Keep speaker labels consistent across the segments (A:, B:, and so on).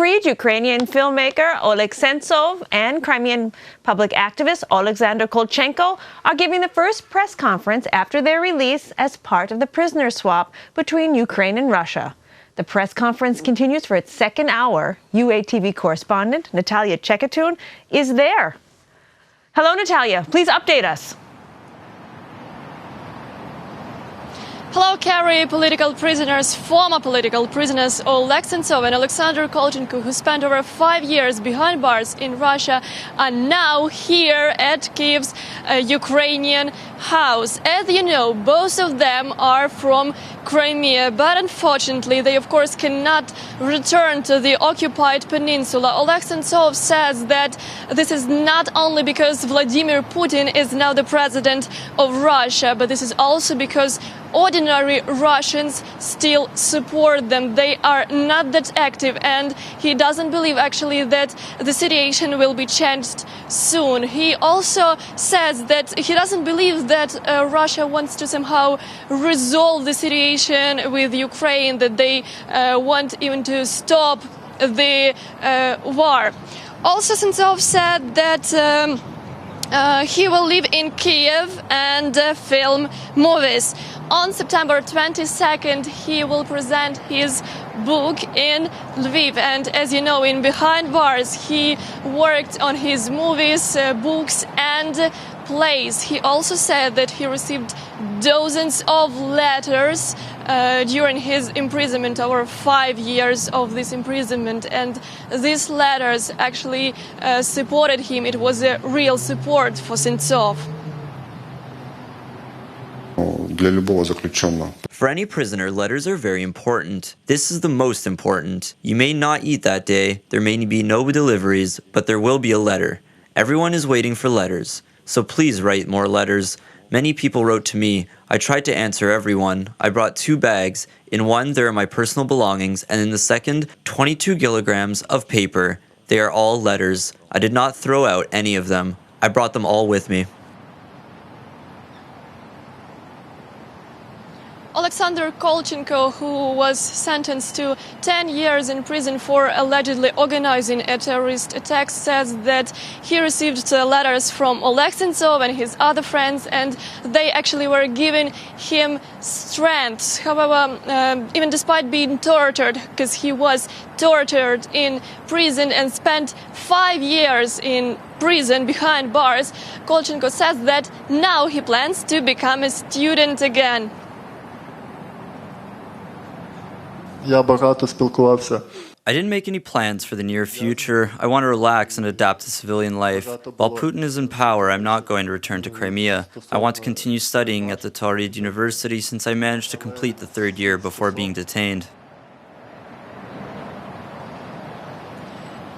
A: freed Ukrainian filmmaker Oleh Sentsov and Crimean public activist Oleksandr Kolchenko are giving the first press conference after their release as part of the prisoner swap between Ukraine and Russia. The press conference continues for its second hour. UATV correspondent Natalia Chekatun is there. Hello, Natalia. Please update us.
B: Hello, Carrie. Former political prisoners Oleh Sentsov and Oleksandr Kolchenko, who spent over 5 years behind bars in Russia, are now here at Kyiv's Ukrainian house. As you know, both of them are from Crimea, but unfortunately they of course cannot return to the occupied peninsula. Oleh Sentsov says that this is not only because Vladimir Putin is now the president of Russia, but this is also because ordinary Russians still support them. They are not that active, and he doesn't believe actually that the situation will be changed soon. He also says that he doesn't believe that Russia wants to somehow resolve the situation with Ukraine, that they want even to stop the war. Also, Sentsov said that he will live in Kiev and film movies. On September 22nd, he will present his book in Lviv. And as you know, in Behind Bars, he worked on his movies, books and plays. He also said that he received dozens of letters during his imprisonment, over 5 years of this imprisonment, and these letters actually supported him. It was a real support for Sentsov.
C: For any prisoner, letters are very important. This is the most important. You may not eat that day, there may be no deliveries, but there will be a letter. Everyone is waiting for letters, so please write more letters. Many people wrote to me. I tried to answer everyone. I brought 2 bags. In one, there are my personal belongings, and in the second, 22 kilograms of paper. They are all letters. I did not throw out any of them. I brought them all with me.
B: Oleksandr Kolchenko, who was sentenced to 10 years in prison for allegedly organizing a terrorist attack, says that he received letters from Oleh Sentsov and his other friends, and they actually were giving him strength. However, even despite being tortured, because he was tortured in prison and spent 5 years in prison behind bars, Kolchenko says that now he plans to become a student again.
C: I didn't make any plans for the near future. I want to relax and adapt to civilian life. While Putin is in power, I'm not going to return to Crimea. I want to continue studying at the Taurid University since I managed to complete the 3rd year before being detained.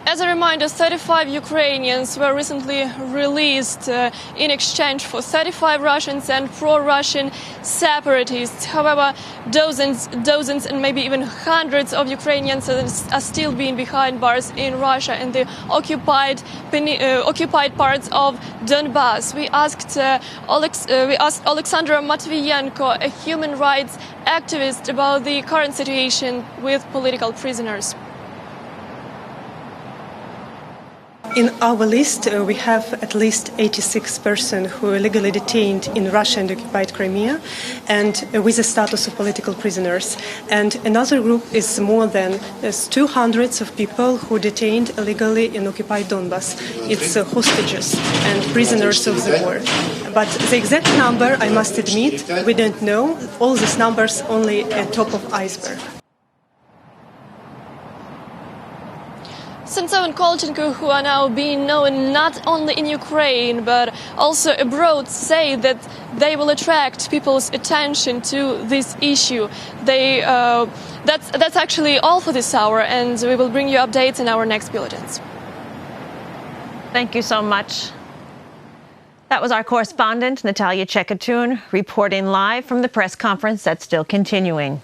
B: As a reminder, 35 Ukrainians were recently released in exchange for 35 Russians and pro-Russian separatists. However, dozens and maybe even hundreds of Ukrainians are still being behind bars in Russia and the occupied parts of Donbass. We asked Oleksandr Matviyenko, a human rights activist, about the current situation with political prisoners.
D: In our list, we have at least 86 persons who are legally detained in Russia and occupied Crimea, and with the status of political prisoners. And another group is more than 200 of people who are detained illegally in occupied Donbass. It's hostages and prisoners of the war. But the exact number, I must admit, we don't know. All these numbers only at top of iceberg.
B: Sentsov and Kolchenko, who are now being known not only in Ukraine but also abroad, say that they will attract people's attention to this issue. That's actually all for this hour, and we will bring you updates in our next bulletins.
A: Thank you so much. That was our correspondent, Natalia Chekatun, reporting live from the press conference that's still continuing.